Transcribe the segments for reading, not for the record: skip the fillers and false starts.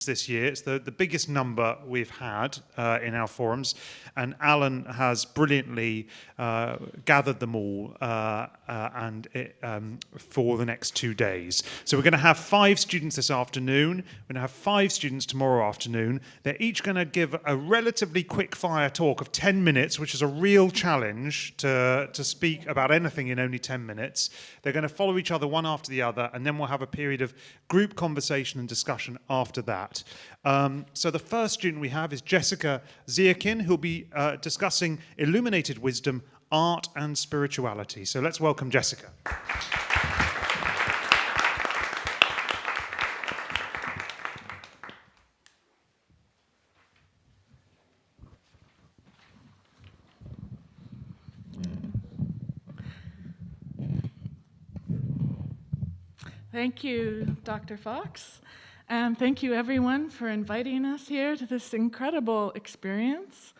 this year. It's the biggest number we've had in our forums, and Alan has brilliantly gathered them all for the next 2 days. So we're going to have 5 students this afternoon. We're going to have 5 students tomorrow afternoon. They're each going to give a relatively quick-fire talk of 10 minutes, which is a real challenge to speak about anything in only 10 minutes. They're going to follow each other one after the other, and then we'll have a period of group conversation and discussion after that. So the first student we have is Jessica Ziakin, who'll be discussing Illuminated wisdom, art and spirituality. So let's welcome Jessica. Thank you, Dr. Fox. And thank you, everyone, for inviting us here to this incredible experience.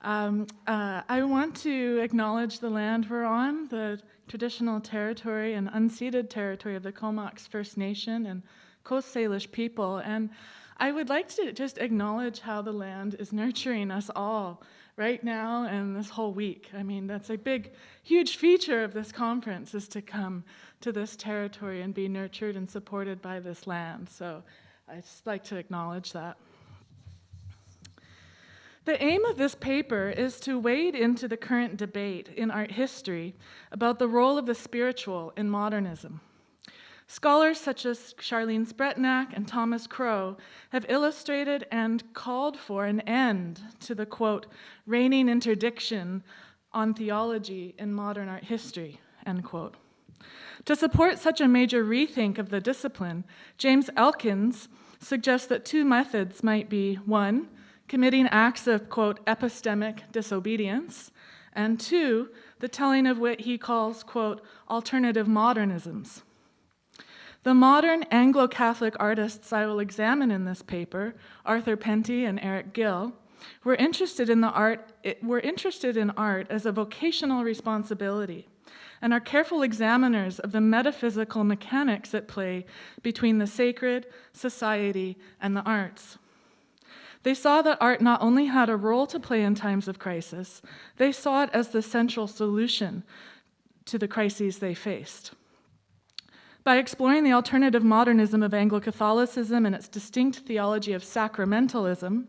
I want to acknowledge the land we're on, the traditional territory and unceded territory of the Comox First Nation and Coast Salish people. And I would like to just acknowledge how the land is nurturing us all right now and this whole week. I mean, that's a big, huge feature of this conference, is to come to this territory and be nurtured and supported by this land. So I'd just like to acknowledge that. The aim of this paper is to wade into the current debate in art history about the role of the spiritual in modernism. Scholars such as Charlene Spretnak and Thomas Crow have illustrated and called for an end to the, quote, reigning interdiction on theology in modern art history, end quote. To support such a major rethink of the discipline, James Elkins suggests that 2 methods might be: 1, committing acts of, quote, epistemic disobedience, and 2, the telling of what he calls, quote, alternative modernisms. The modern Anglo-Catholic artists I will examine in this paper, Arthur Penty and Eric Gill, were interested in art as a vocational responsibility, and are careful examiners of the metaphysical mechanics at play between the sacred, society, and the arts. They saw that art not only had a role to play in times of crisis, they saw it as the central solution to the crises they faced. By exploring the alternative modernism of Anglo-Catholicism and its distinct theology of sacramentalism,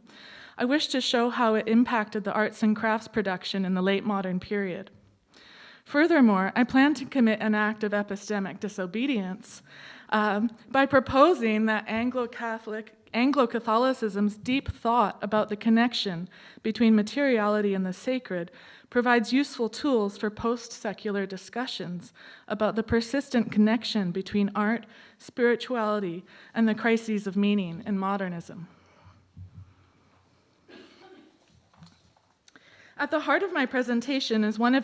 I wish to show how it impacted the arts and crafts production in the late modern period. Furthermore, I plan to commit an act of epistemic disobedience by proposing that Anglo-Catholicism's deep thought about the connection between materiality and the sacred provides useful tools for post-secular discussions about the persistent connection between art, spirituality, and the crises of meaning in modernism. At the heart of my presentation is one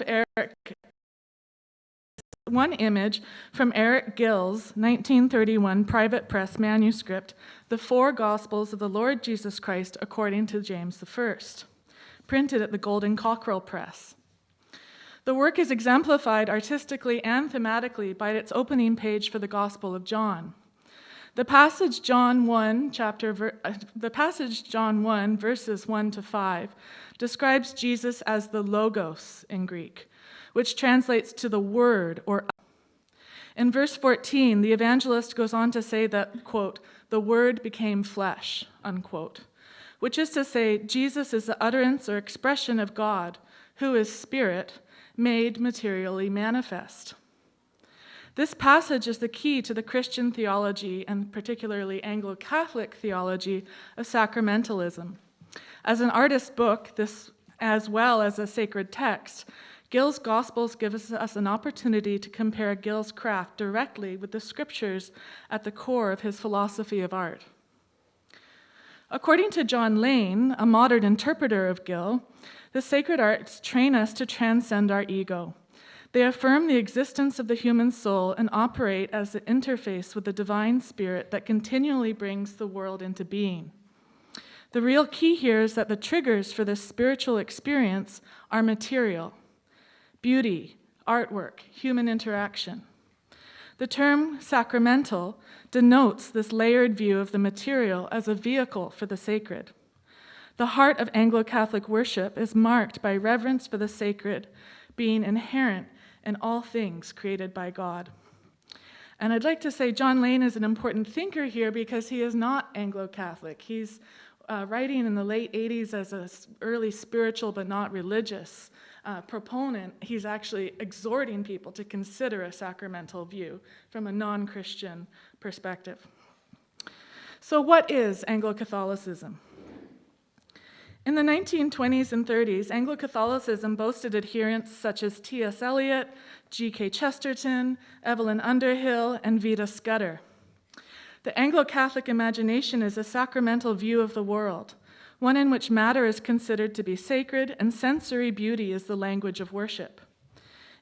image from Eric Gill's 1931 private press manuscript, The Four Gospels of the Lord Jesus Christ According to James I, printed at the Golden Cockerel Press. The work is exemplified artistically and thematically by its opening page for the Gospel of John. The passage John 1, verses 1 to 5, describes Jesus as the Logos in Greek, which translates to the Word or. In verse 14, the evangelist goes on to say that, quote, the Word became flesh, unquote, which is to say, Jesus is the utterance or expression of God, who is Spirit, made materially manifest. This passage is the key to the Christian theology, and particularly Anglo-Catholic theology, of sacramentalism. As an artist's book, this as well as a sacred text, Gill's Gospels give us an opportunity to compare Gill's craft directly with the scriptures at the core of his philosophy of art. According to John Lane, a modern interpreter of Gill, the sacred arts train us to transcend our ego. They affirm the existence of the human soul and operate as the interface with the divine spirit that continually brings the world into being. The real key here is that the triggers for this spiritual experience are material: beauty, artwork, human interaction. The term sacramental denotes this layered view of the material as a vehicle for the sacred. The heart of Anglo-Catholic worship is marked by reverence for the sacred being inherent in all things created by God. And I'd like to say John Lane is an important thinker here because he is not Anglo-Catholic. He's writing in the late 80s as an early spiritual but not religious proponent. He's actually exhorting people to consider a sacramental view from a non-Christian perspective. So what is Anglo-Catholicism? In the 1920s and 30s, Anglo-Catholicism boasted adherents such as T.S. Eliot, G.K. Chesterton, Evelyn Underhill, and Vida Scudder. The Anglo-Catholic imagination is a sacramental view of the world, one in which matter is considered to be sacred and sensory beauty is the language of worship.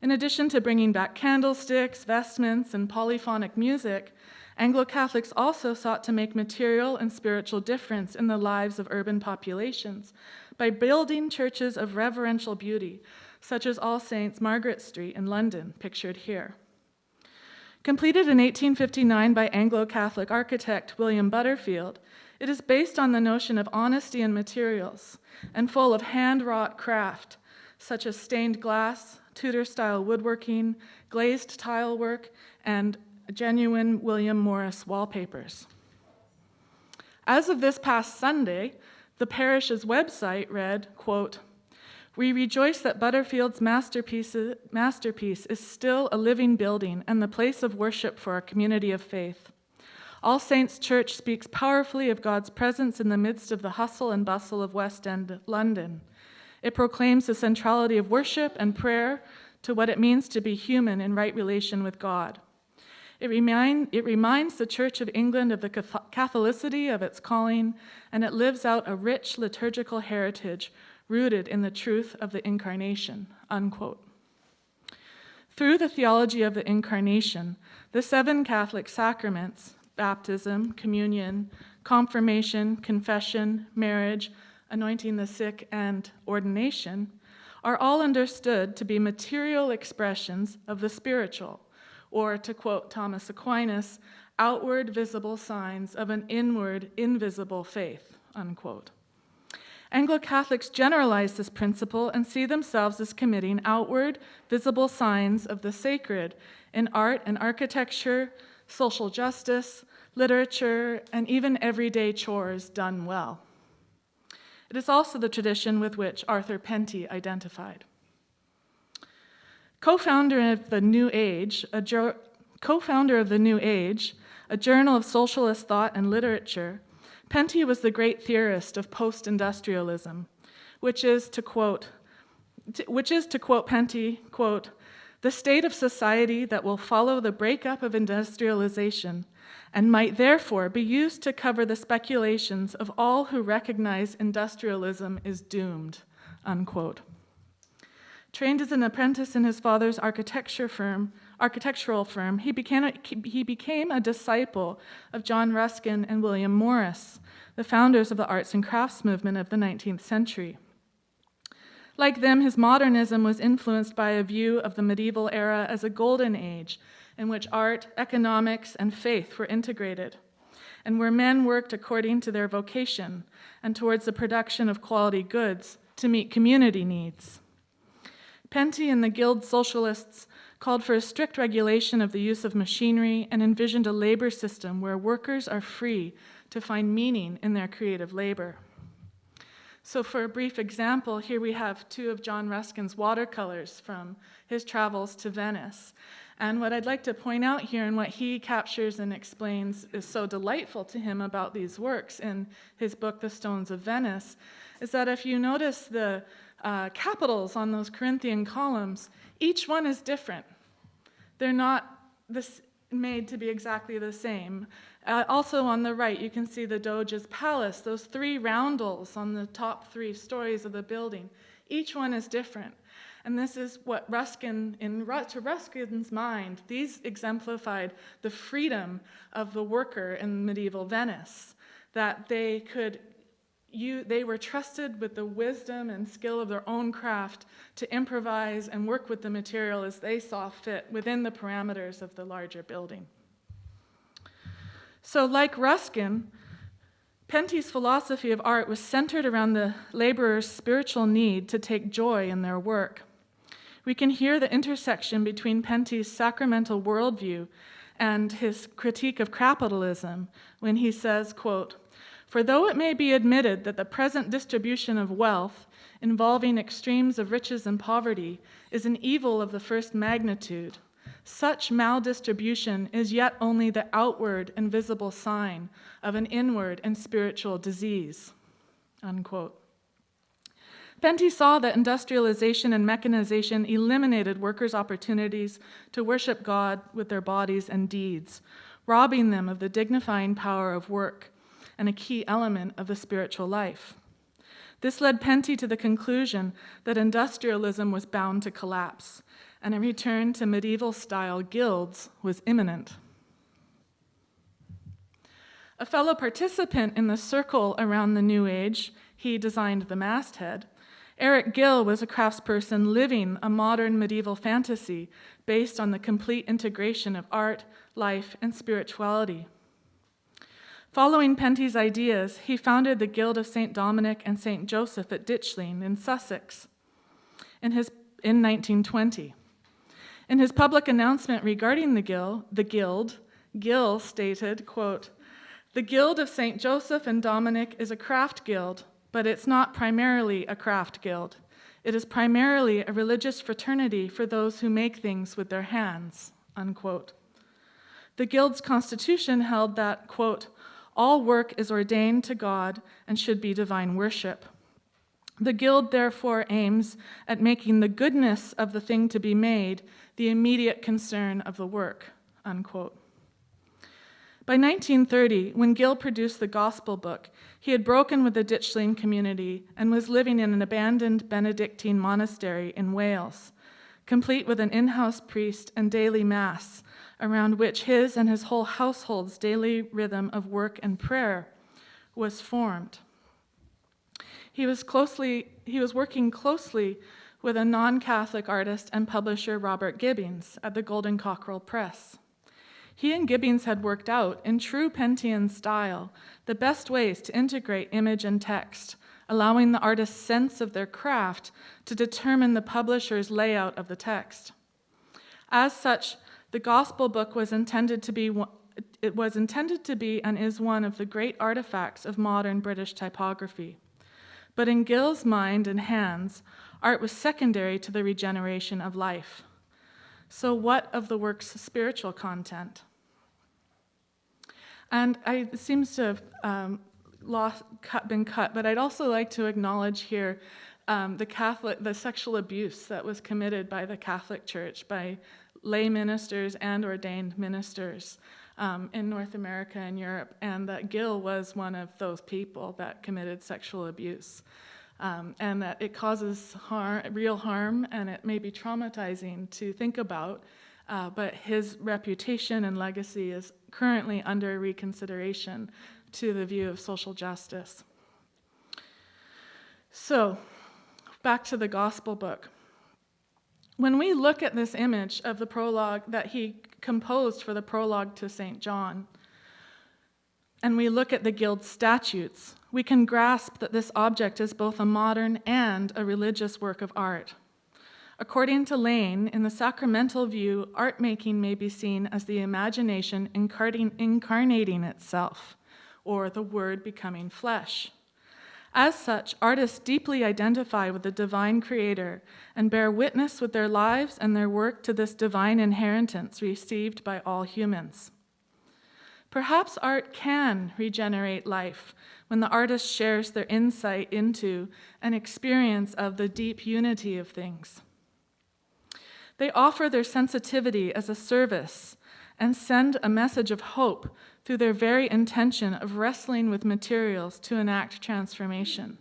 In addition to bringing back candlesticks, vestments, and polyphonic music, Anglo-Catholics also sought to make material and spiritual difference in the lives of urban populations by building churches of reverential beauty, such as All Saints Margaret Street in London, pictured here. Completed in 1859 by Anglo-Catholic architect William Butterfield, it is based on the notion of honesty in materials and full of hand-wrought craft, such as stained glass, Tudor-style woodworking, glazed tile work, and genuine William Morris wallpapers. As of this past Sunday, the parish's website read, quote, "We rejoice that Butterfield's masterpiece is still a living building and the place of worship for our community of faith. All Saints Church speaks powerfully of God's presence in the midst of the hustle and bustle of West End London. It proclaims the centrality of worship and prayer to what it means to be human in right relation with God. It reminds the Church of England of the Catholicity of its calling, and it lives out a rich liturgical heritage rooted in the truth of the Incarnation," unquote. Through the theology of the Incarnation, the 7 Catholic sacraments, baptism, communion, confirmation, confession, marriage, anointing the sick, and ordination, are all understood to be material expressions of the spiritual, or, to quote Thomas Aquinas, outward visible signs of an inward invisible faith, unquote. Anglo-Catholics generalize this principle and see themselves as committing outward visible signs of the sacred in art and architecture, social justice, literature, and even everyday chores done well. It is also the tradition with which Arthur Penty identified. Co-founder of the New Age, a journal of socialist thought and literature, Penty was the great theorist of post-industrialism, which is to quote Penty, quote, "the state of society that will follow the breakup of industrialization and might therefore be used to cover the speculations of all who recognize industrialism is doomed," unquote. Trained as an apprentice in his father's architectural firm, he became a disciple of John Ruskin and William Morris, the founders of the arts and crafts movement of the 19th century. Like them, his modernism was influenced by a view of the medieval era as a golden age in which art, economics, and faith were integrated, and where men worked according to their vocation and towards the production of quality goods to meet community needs. Penty and the Guild socialists called for a strict regulation of the use of machinery and envisioned a labor system where workers are free to find meaning in their creative labor. So for a brief example, here we have 2 of John Ruskin's watercolors from his travels to Venice. And what I'd like to point out here and what he captures and explains is so delightful to him about these works in his book, The Stones of Venice, is that if you notice the capitals on those Corinthian columns, each one is different. They're not made to be exactly the same. Also on the right, you can see the Doge's palace, those 3 roundels on the top 3 stories of the building. Each one is different. And this is what to Ruskin's mind, these exemplified the freedom of the worker in medieval Venice, that they could they were trusted with the wisdom and skill of their own craft to improvise and work with the material as they saw fit within the parameters of the larger building. So like Ruskin, Penty's philosophy of art was centered around the laborer's spiritual need to take joy in their work. We can hear the intersection between Penty's sacramental worldview and his critique of capitalism when he says, quote, "For though it may be admitted that the present distribution of wealth, involving extremes of riches and poverty, is an evil of the first magnitude, such maldistribution is yet only the outward and visible sign of an inward and spiritual disease," unquote. Penty saw that industrialization and mechanization eliminated workers' opportunities to worship God with their bodies and deeds, robbing them of the dignifying power of work and a key element of the spiritual life. This led Penty to the conclusion that industrialism was bound to collapse, and a return to medieval-style guilds was imminent. A fellow participant in the circle around the New Age, he designed the masthead, Eric Gill was a craftsperson living a modern medieval fantasy based on the complete integration of art, life, and spirituality. Following Penty's ideas, he founded the Guild of St. Dominic and St. Joseph at Ditchling in Sussex in 1920. In his public announcement regarding the Guild, Gill stated, quote, "The Guild of St. Joseph and Dominic is a craft guild, but it's not primarily a craft guild. It is primarily a religious fraternity for those who make things with their hands," unquote. The Guild's constitution held that, quote, "All work is ordained to God and should be divine worship. The Guild therefore aims at making the goodness of the thing to be made the immediate concern of the work," unquote. By 1930, when Gill produced the Gospel Book, he had broken with the Ditchling community and was living in an abandoned Benedictine monastery in Wales, complete with an in-house priest and daily mass, around which his and his whole household's daily rhythm of work and prayer was formed. He was working closely with a non-Catholic artist and publisher, Robert Gibbings, at the Golden Cockerel Press. He and Gibbings had worked out, in true Pentyan style, the best ways to integrate image and text, allowing the artist's sense of their craft to determine the publisher's layout of the text. As such, the Gospel Book was intended to be and is one of the great artifacts of modern British typography. But in Gill's mind and hands, art was secondary to the regeneration of life. So what of the work's spiritual content? And it seems to have been cut, but I'd also like to acknowledge here the sexual abuse that was committed by the Catholic Church, by lay ministers and ordained ministers in North America and Europe, and that Gill was one of those people that committed sexual abuse, and that it causes real harm, and it may be traumatizing to think about, but his reputation and legacy is currently under reconsideration to the view of social justice. So, back to the Gospel Book. When we look at this image of the prologue that he composed for the prologue to St. John, and we look at the Guild statutes, we can grasp that this object is both a modern and a religious work of art. According to Lane, in the sacramental view, art making may be seen as the imagination incarnating itself, or the Word becoming flesh. As such, artists deeply identify with the divine creator and bear witness with their lives and their work to this divine inheritance received by all humans. Perhaps art can regenerate life when the artist shares their insight into an experience of the deep unity of things. They offer their sensitivity as a service and send a message of hope through their very intention of wrestling with materials to enact transformation.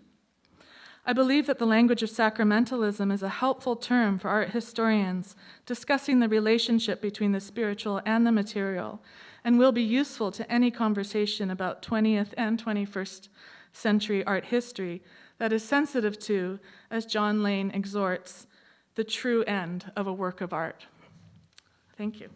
I believe that the language of sacramentalism is a helpful term for art historians discussing the relationship between the spiritual and the material, and will be useful to any conversation about 20th and 21st century art history that is sensitive to, as John Lane exhorts, the true end of a work of art. Thank you.